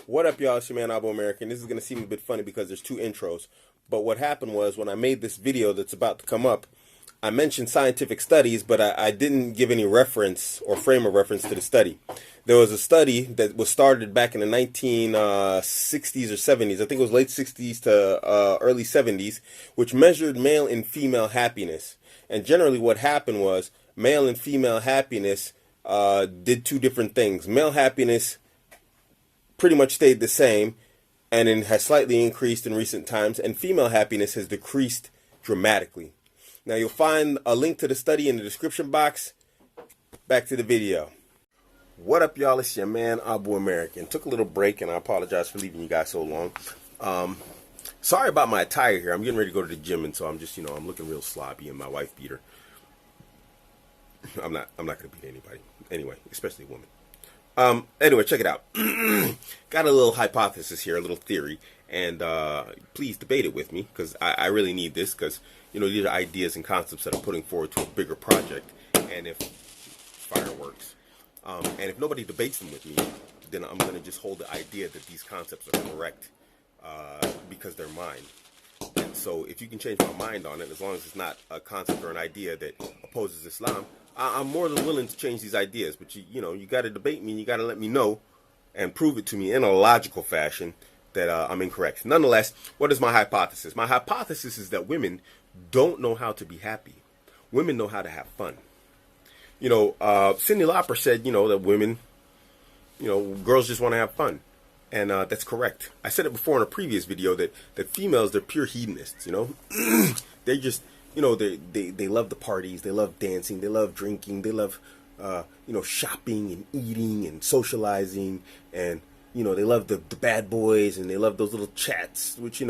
What up, y'all? It's your man, Abuamerican. This is going to seem a bit funny because there's two intros. But what happened was when I made this video that's about to come up, I mentioned scientific studies, but I didn't give any reference or frame of reference to the study. There was a study that was started back in the 1960s or 70s. I think it was late 60s to early 70s, which measured male and female happiness. And generally what happened was male and female happiness did two different things. Male happiness pretty much stayed the same and it has slightly increased in recent times, and female happiness has decreased dramatically. Now you'll find a link to the study in the description box. Back to the video. What up, y'all? It's your man Abuamerican. Took a little break and I apologize for leaving you guys so long. Sorry about my attire here. I'm getting ready to go to the gym, and so I'm just, I'm looking real sloppy in my wife beater. I'm not gonna beat anybody. Anyway, especially a woman. Anyway, check it out. Got a little hypothesis here, a little theory, and please debate it with me, because I really need this, because these are ideas and concepts that I'm putting forward to a bigger project. And if fireworks, and if nobody debates them with me, then I'm going to just hold the idea that these concepts are correct because they're mine. And so if you can change my mind on it, as long as it's not a concept or an idea that opposes Islam, I'm more than willing to change these ideas. But you got to debate me, and you got to let me know and prove it to me in a logical fashion that I'm incorrect. Nonetheless, what is my hypothesis? My hypothesis is that women don't know how to be happy. Women know how to have fun. Cyndi Lauper said, that women, girls just want to have fun. And that's correct. I said it before in a previous video that females, they're pure hedonists, They just, they love the parties, they love dancing, they love drinking, they love, shopping and eating and socializing, and, they love the bad boys, and they love those little chats, which,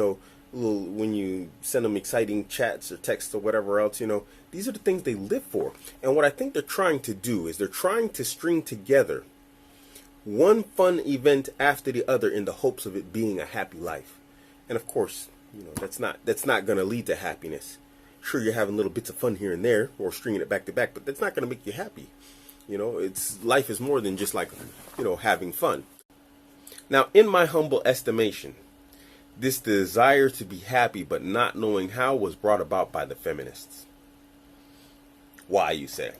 when you send them exciting chats or texts or whatever else, these are the things they live for. And what I think they're trying to do is they're trying to string together one fun event after the other in the hopes of it being a happy life. And of course, that's not going to lead to happiness. Sure, you're having little bits of fun here and there, or stringing it back to back, but that's not going to make you happy. Life is more than just like, having fun. Now, in my humble estimation, this desire to be happy but not knowing how was brought about by the feminists. Why, you say?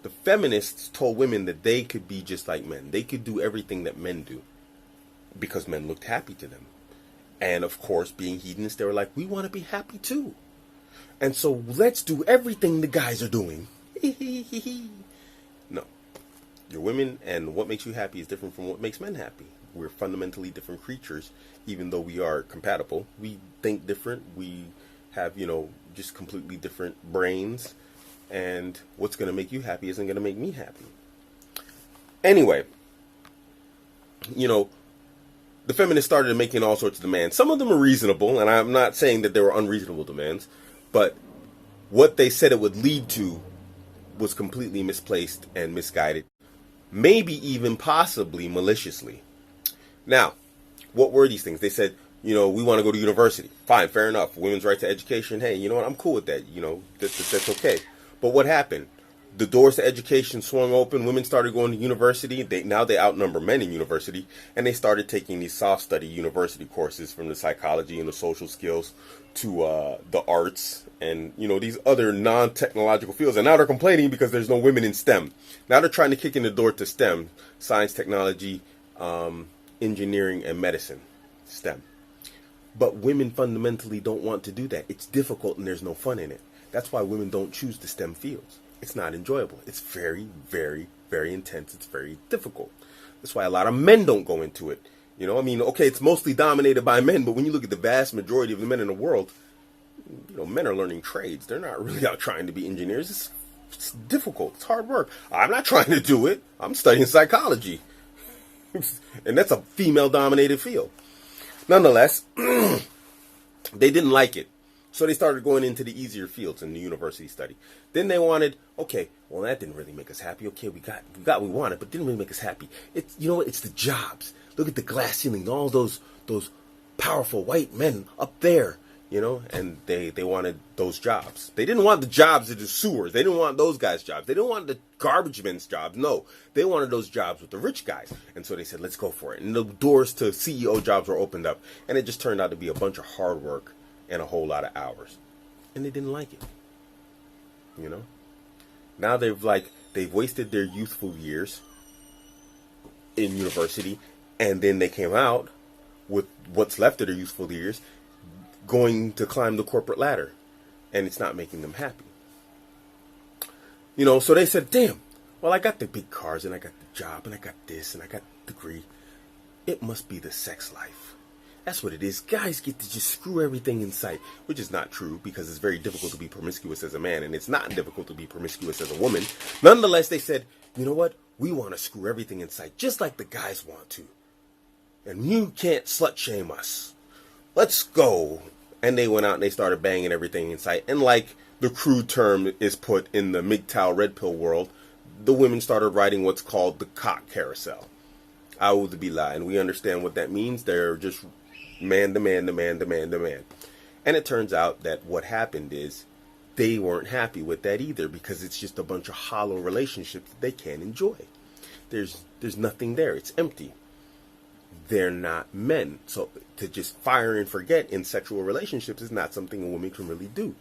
The feminists told women that they could be just like men. They could do everything that men do because men looked happy to them. And of course, being hedonists, they were like, we want to be happy too. And so let's do everything the guys are doing. No. You're women, and what makes you happy is different from what makes men happy. We're fundamentally different creatures, even though we are compatible. We think different. We have, just completely different brains. And what's going to make you happy isn't going to make me happy. Anyway, the feminists started making all sorts of demands. Some of them are reasonable, and I'm not saying that they were unreasonable demands, but what they said it would lead to was completely misplaced and misguided, maybe even possibly maliciously. Now, what were these things? They said, we want to go to university. Fine, fair enough. Women's right to education. Hey, you know what? I'm cool with that. That's okay. But what happened? The doors to education swung open. Women started going to university. Now they outnumber men in university. And they started taking these soft study university courses, from the psychology and the social skills to the arts and, these other non-technological fields. And now they're complaining because there's no women in STEM. Now they're trying to kick in the door to STEM, science, technology, engineering, and medicine. STEM. But women fundamentally don't want to do that. It's difficult and there's no fun in it. That's why women don't choose the STEM fields. It's not enjoyable. It's very, very, very intense. It's very difficult. That's why a lot of men don't go into it. Okay, it's mostly dominated by men, but when you look at the vast majority of the men in the world, men are learning trades. They're not really out trying to be engineers. It's difficult. It's hard work. I'm not trying to do it. I'm studying psychology. And that's a female-dominated field. Nonetheless, they didn't like it. So they started going into the easier fields in the university study. Then they wanted, okay, well, that didn't really make us happy. Okay, we got what we wanted, but didn't really make us happy. It's, it's the jobs. Look at the glass ceiling, all those powerful white men up there, and they wanted those jobs. They didn't want the jobs of the sewers. They didn't want those guys' jobs. They didn't want the garbage men's jobs. No, they wanted those jobs with the rich guys. And so they said, let's go for it. And the doors to CEO jobs were opened up. And it just turned out to be a bunch of hard work and a whole lot of hours. And they didn't like it. You know? Now they've wasted their youthful years in university. And then they came out with what's left of their youthful years going to climb the corporate ladder. And it's not making them happy. You know, so they said, damn, well, I got the big cars and I got the job and I got this and I got the degree. It must be the sex life. That's what it is. Guys get to just screw everything in sight, which is not true because it's very difficult to be promiscuous as a man and it's not difficult to be promiscuous as a woman. Nonetheless, they said, you know what? We want to screw everything in sight just like the guys want to. And you can't slut shame us. Let's go. And they went out and they started banging everything in sight. And like the crude term is put in the MGTOW red pill world, the women started riding what's called the cock carousel. A'udhu billah. And we understand what that means. They're just man, the man, the man, the man, the man. And it turns out that what happened is they weren't happy with that either because it's just a bunch of hollow relationships that they can't enjoy. There's nothing there. It's empty. They're not men. So to just fire and forget in sexual relationships is not something a woman can really do.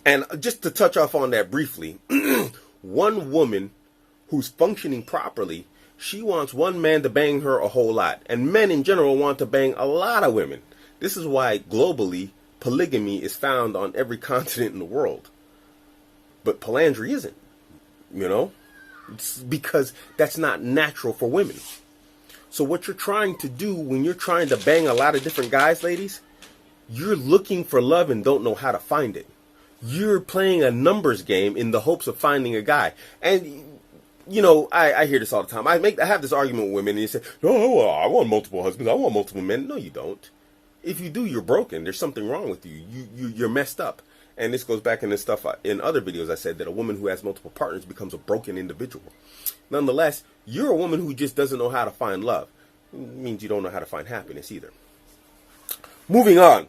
And just to touch off on that briefly, one woman who's functioning properly, she wants one man to bang her a whole lot. And men in general want to bang a lot of women. This is why globally polygamy is found on every continent in the world. But polyandry isn't, you know? It's because that's not natural for women. So what you're trying to do when you're trying to bang a lot of different guys, ladies, you're looking for love and don't know how to find it. You're playing a numbers game in the hopes of finding a guy. And, you know, I hear this all the time. I have this argument with women and you say, oh, well, I want multiple husbands. I want multiple men. No, you don't. If you do, you're broken. There's something wrong with you. You're messed up. And this goes back in the stuff in other videos I said that a woman who has multiple partners becomes a broken individual. Nonetheless, you're a woman who just doesn't know how to find love. It means you don't know how to find happiness either. Moving on.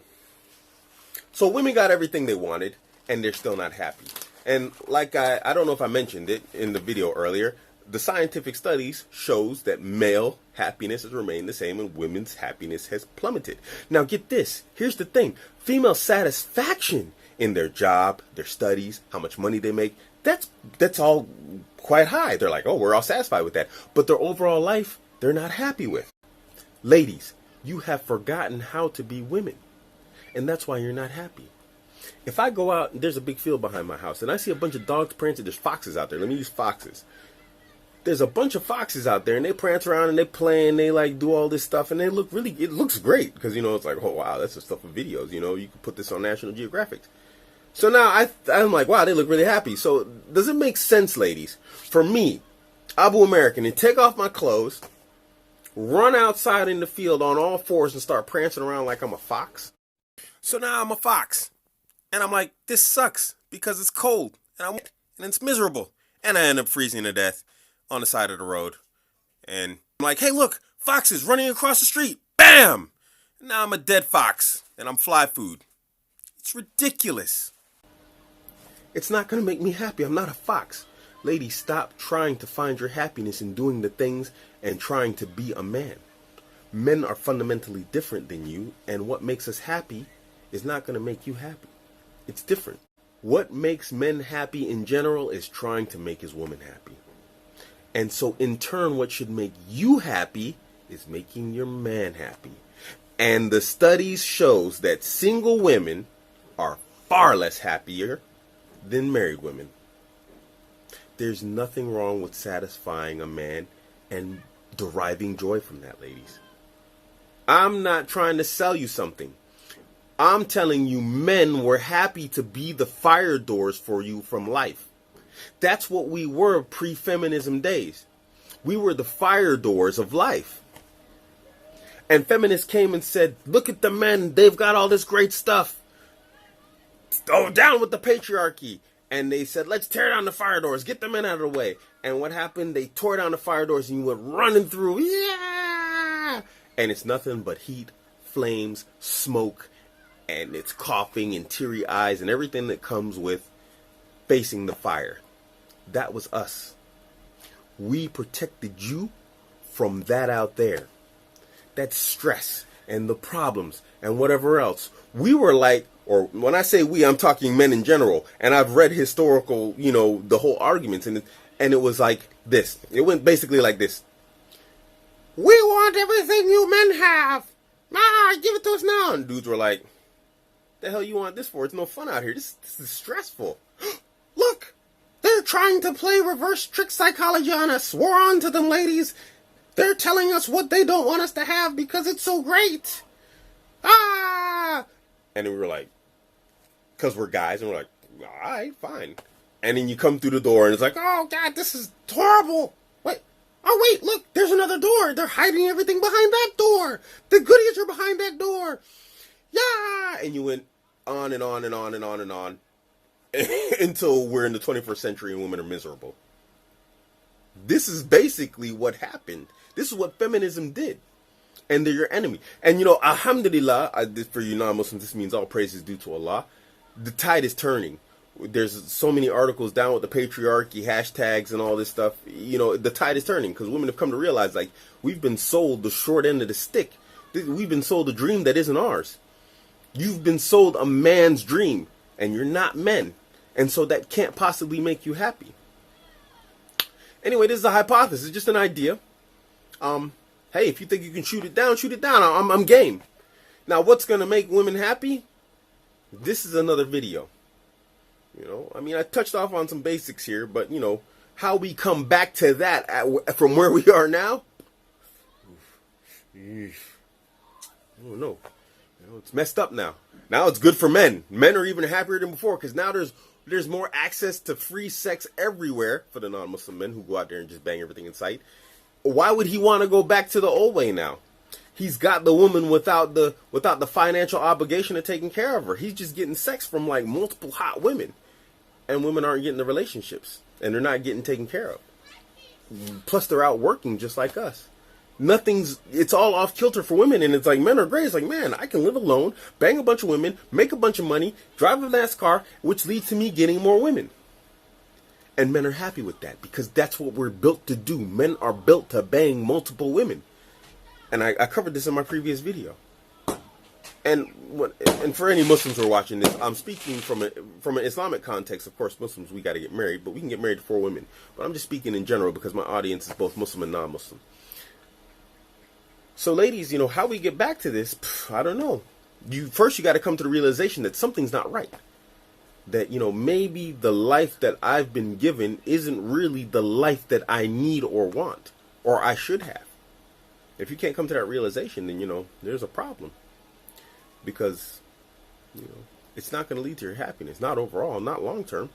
So women got everything they wanted, and they're still not happy. And like I don't know if I mentioned it in the video earlier, the scientific studies shows that male happiness has remained the same and women's happiness has plummeted. Now get this. Here's the thing. Female satisfaction in their job, their studies, how much money they make, that's all quite high. They're like, oh, we're all satisfied with that. But their overall life, they're not happy with. Ladies, you have forgotten how to be women. And that's why you're not happy. If I go out and there's a big field behind my house and I see a bunch of dogs prancing, there's foxes out there. Let me use foxes. There's a bunch of foxes out there and they prance around and they play and they like do all this stuff and it looks great because, you know, it's like, oh, wow, that's the stuff for videos. You know, you could put this on National Geographic. So now I'm like, wow, they look really happy. So does it make sense, ladies, for me, Abuamerican, to take off my clothes, run outside in the field on all fours and start prancing around like I'm a fox? So now I'm a fox. And I'm like, this sucks because it's cold and it's miserable. And I end up freezing to death on the side of the road. And I'm like, hey, look, foxes running across the street. Bam! Now I'm a dead fox and I'm fly food. It's ridiculous. It's not going to make me happy. I'm not a fox. Ladies, stop trying to find your happiness in doing the things and trying to be a man. Men are fundamentally different than you, and what makes us happy is not going to make you happy. It's different. What makes men happy in general is trying to make his woman happy. And so in turn, what should make you happy is making your man happy. And the studies shows that single women are far less happier than married women. There's nothing wrong with satisfying a man and deriving joy from that, ladies. I'm not trying to sell you something. I'm telling you, men were happy to be the fire doors for you from life. That's what we were pre-feminism days. We were the fire doors of life. And feminists came and said, look at the men, they've got all this great stuff. Oh, down with the patriarchy. And they said, let's tear down the fire doors, get the men out of the way. And what happened? They tore down the fire doors and you went running through. Yeah! And it's nothing but heat, flames, smoke, and it's coughing and teary eyes and everything that comes with facing the fire. That was us. we protected you from that out there. That stress and the problems and whatever else. We were like, or when I say we, I'm talking men in general. And I've read historical, the whole arguments. And it was like this. It went basically like this. We want everything you men have. Give it to us now. And dudes were like, the hell you want this for? It's no fun out here. This is stressful. Look, they're trying to play reverse trick psychology on us. We're on to them, ladies. They're telling us what they don't want us to have because it's so great. And we were like, because we're guys, and we're like, all right, fine. And then you come through the door, and it's like, oh, God, this is horrible. Wait, look, there's another door. They're hiding everything behind that door. The goodies are behind that door. Yeah. And you went on and on and on and on and on until we're in the 21st century and women are miserable. This is basically what happened. This is what feminism did. And they're your enemy. And alhamdulillah, for you non-Muslims, this means all praise is due to Allah. The tide is turning. There's so many articles down with the patriarchy, hashtags, and all this stuff. The tide is turning because women have come to realize, like, we've been sold the short end of the stick. We've been sold a dream that isn't ours. You've been sold a man's dream, and you're not men. And so that can't possibly make you happy. Anyway, this is a hypothesis, just an idea. Hey, if you think you can shoot it down, shoot it down. I'm game. Now, what's going to make women happy? This is another video. I touched off on some basics here, but, how we come back to that from where we are now? I don't know. It's messed up now. Now it's good for men. Men are even happier than before because now there's more access to free sex everywhere for the non-Muslim men who go out there and just bang everything in sight. Why would he want to go back to the old way now? He's got the woman without the financial obligation of taking care of her. He's just getting sex from like multiple hot women. And women aren't getting the relationships. And they're not getting taken care of. Plus they're out working just like us. It's all off kilter for women. And it's like men are great. It's like, man, I can live alone, bang a bunch of women, make a bunch of money, drive a nice car, which leads to me getting more women. And men are happy with that because that's what we're built to do. Men are built to bang multiple women. And I covered this in my previous video. And for any Muslims who are watching this, I'm speaking from an Islamic context. Of course, Muslims, we got to get married, but we can get married to 4 women. But I'm just speaking in general because my audience is both Muslim and non-Muslim. So ladies, how we get back to this, I don't know. First you got to come to the realization that something's not right. That, maybe the life that I've been given isn't really the life that I need or want, or I should have. If you can't come to that realization, then, there's a problem. Because, it's not going to lead to your happiness. Not overall, not long term.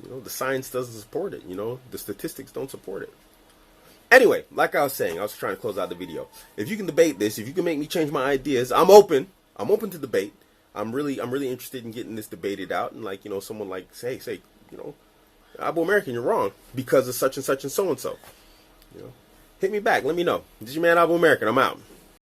The science doesn't support it. The statistics don't support it. Anyway, like I was saying, I was trying to close out the video. If you can debate this, if you can make me change my ideas, I'm open. I'm open to debate. I'm really interested in getting this debated out. And like, someone like, say, Abuamerican, you're wrong because of such and such and so and so. Hit me back. Let me know. This is your man Abuamerican. I'm out.